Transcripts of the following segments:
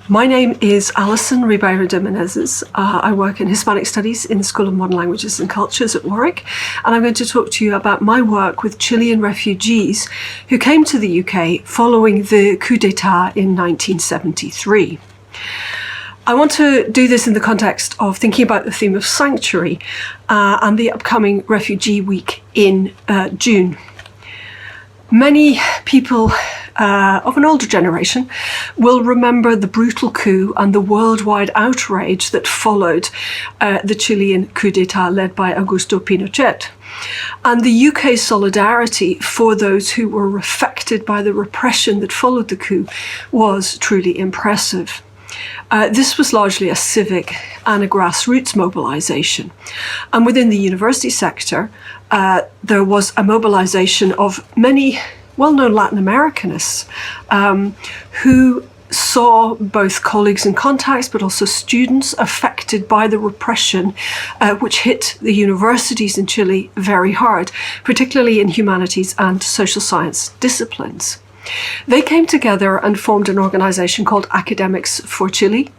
My name is Alison Ribeiro de Menezes. I work in Hispanic Studies in the School of Modern Languages and Cultures at Warwick, and I'm going to talk to you about my work with Chilean refugees who came to the UK following the coup d'etat in 1973. I want to do this in the context of thinking about the theme of sanctuary and the upcoming Refugee Week in June. Many people of an older generation will remember the brutal coup and the worldwide outrage that followed the Chilean coup d'etat led by Augusto Pinochet. And the UK's solidarity for those who were affected by the repression that followed the coup was truly impressive. This was largely a civic and a grassroots mobilisation. And within the university sector, there was a mobilisation of many well-known Latin Americanists who saw both colleagues and contacts, but also students affected by the repression which hit the universities in Chile very hard, particularly in humanities and social science disciplines. They came together and formed an organisation called Academics for Chile,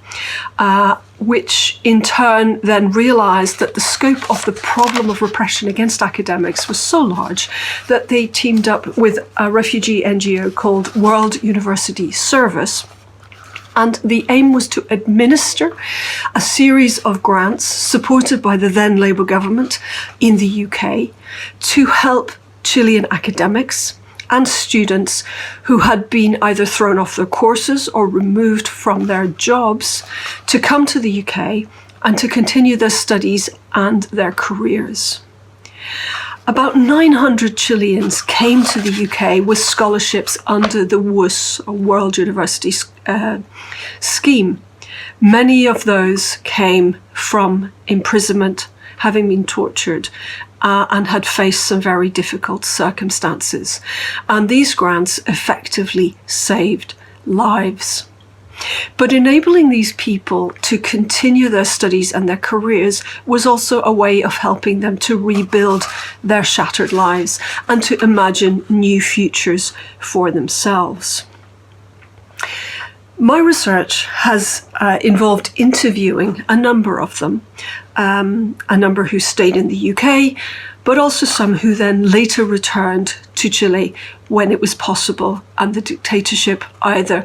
which in turn then realised that the scope of the problem of repression against academics was so large that they teamed up with a refugee NGO called World University Service. And the aim was to administer a series of grants supported by the then Labour government in the UK to help Chilean academics and students who had been either thrown off their courses or removed from their jobs to come to the UK and to continue their studies and their careers. About 900 Chileans came to the UK with scholarships under the WUS, or World University scheme. Many of those came from imprisonment, having been tortured, and had faced some very difficult circumstances. And these grants effectively saved lives. But enabling these people to continue their studies and their careers was also a way of helping them to rebuild their shattered lives and to imagine new futures for themselves. My research has involved interviewing a number of them, a number who stayed in the UK, but also some who then later returned to Chile when it was possible and the dictatorship either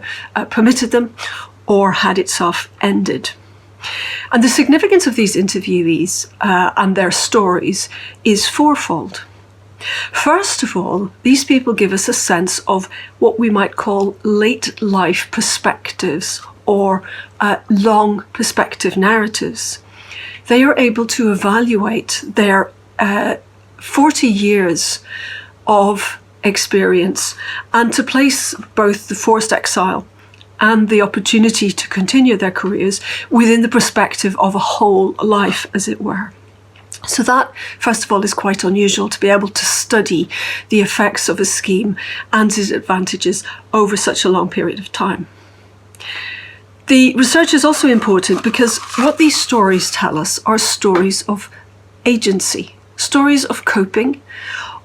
permitted them or had itself ended. And the significance of these interviewees and their stories is fourfold. First of all, these people give us a sense of what we might call late life perspectives or long perspective narratives. They are able to evaluate their 40 years of experience and to place both the forced exile and the opportunity to continue their careers within the perspective of a whole life, as it were. So that, first of all, is quite unusual to be able to study the effects of a scheme and its advantages over such a long period of time. The research is also important because what these stories tell us are stories of agency, stories of coping,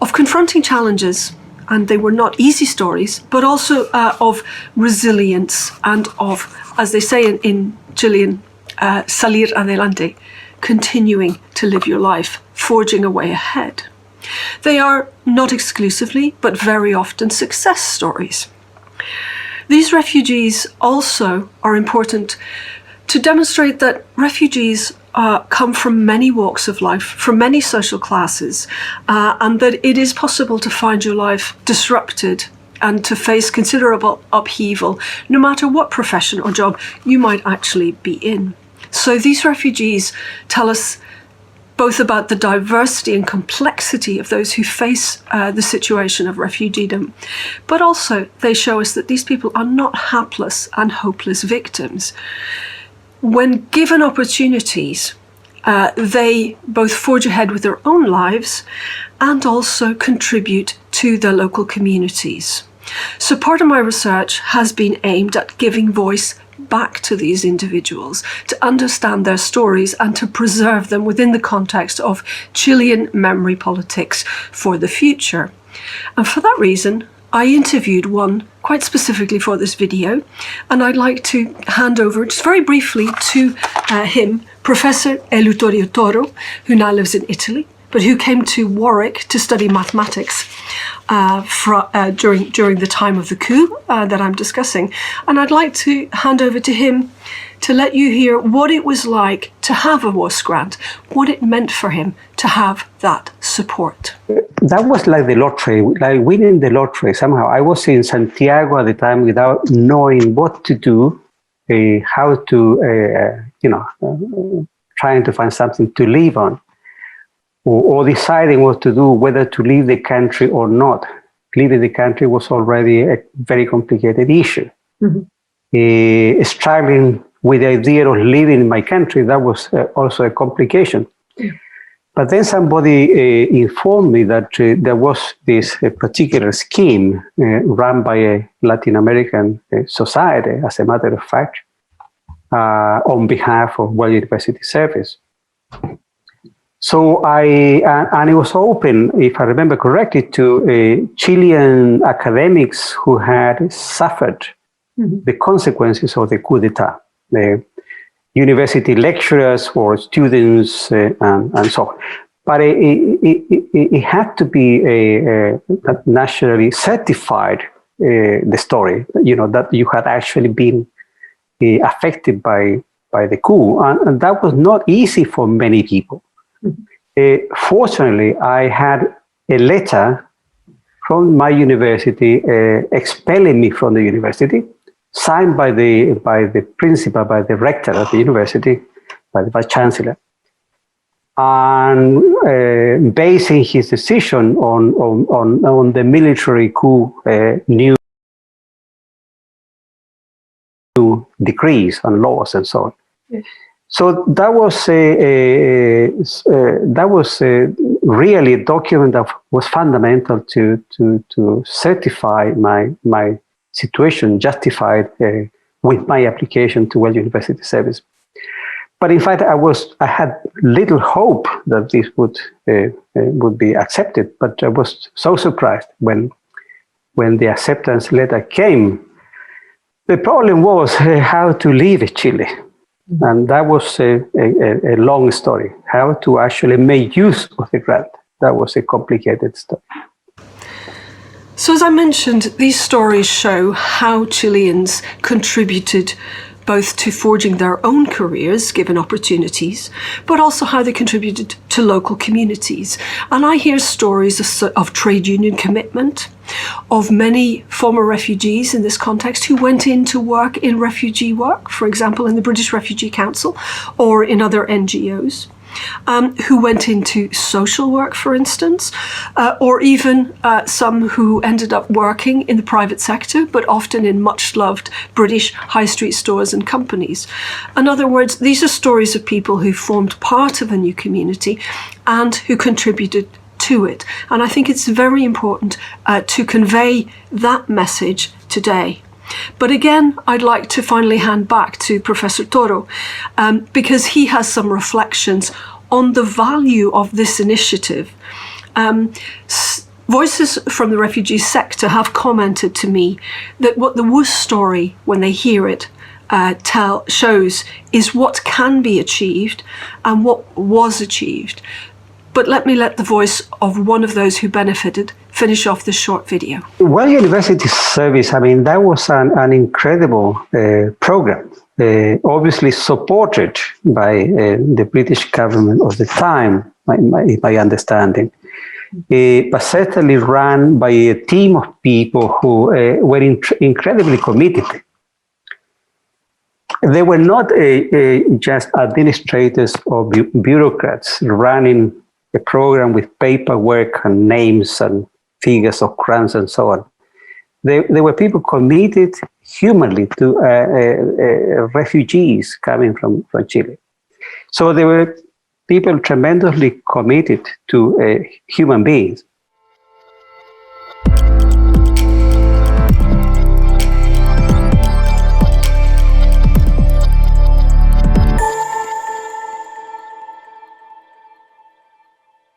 of confronting challenges, and they were not easy stories, but also of resilience and of, as they say in Chilean, salir adelante, continuing to live your life, forging a way ahead. They are not exclusively, but very often success stories. These refugees also are important to demonstrate that refugees come from many walks of life, from many social classes, and that it is possible to find your life disrupted and to face considerable upheaval, no matter what profession or job you might actually be in. So these refugees tell us both about the diversity and complexity of those who face the situation of refugeedom, but also they show us that these people are not hapless and hopeless victims. When given opportunities, they both forge ahead with their own lives and also contribute to their local communities. So part of my research has been aimed at giving voice back to these individuals, to understand their stories and to preserve them within the context of Chilean memory politics for the future. And for that reason, I interviewed one quite specifically for this video, and I'd like to hand over just very briefly to him, Professor Eleuterio Toro, who now lives in Italy, but who came to Warwick to study mathematics during the time of the coup that I'm discussing. And I'd like to hand over to him to let you hear what it was like to have a WUS grant, what it meant for him to have that support. That was like the lottery, like winning the lottery somehow. I was in Santiago at the time without knowing what to do, how to, trying to find something to live on, or deciding what to do, whether to leave the country or not. Leaving the country was already a very complicated issue. Mm-hmm. Struggling with the idea of living in my country, that was also a complication. Yeah. But then somebody informed me that there was this particular scheme run by a Latin American society, as a matter of fact, on behalf of World University Service. So and it was open, if I remember correctly, to Chilean academics who had suffered the consequences of the coup d'etat, the university lecturers or students and so on. But it had to be nationally certified, the story, that you had actually been affected by the coup. And that was not easy for many people. Fortunately, I had a letter from my university expelling me from the university, signed by the principal, by the rector of the university, by the vice chancellor, and basing his decision on the military coup new decrees and laws and so on. Yes. So that was really a document that was fundamental to certify my situation, justified with my application to World University Service. But in fact, I had little hope that this would be accepted. But I was so surprised when the acceptance letter came. The problem was how to leave Chile. And that was a long story, how to actually make use of the grant. That was a complicated story. So as I mentioned, these stories show how Chileans contributed both to forging their own careers, given opportunities, but also how they contributed to local communities. And I hear stories of trade union commitment, of many former refugees in this context who went in to work in refugee work, for example, in the British Refugee Council or in other NGOs. Who went into social work, for instance, or even some who ended up working in the private sector, but often in much-loved British high street stores and companies. In other words, these are stories of people who formed part of a new community and who contributed to it. And I think it's very important to convey that message today. But again, I'd like to finally hand back to Professor Toro, because he has some reflections on the value of this initiative. Voices from the refugee sector have commented to me that what the WUS story, when they hear it, shows is what can be achieved and what was achieved. But let the voice of one of those who benefited finish off this short video. Well, University Service, that was an incredible program, obviously supported by the British government of the time, my understanding, but certainly run by a team of people who were incredibly committed. They were not just administrators or bureaucrats running a program with paperwork and names and figures of grants and so on. They were people committed humanly to refugees coming from Chile. So they were people tremendously committed to human beings.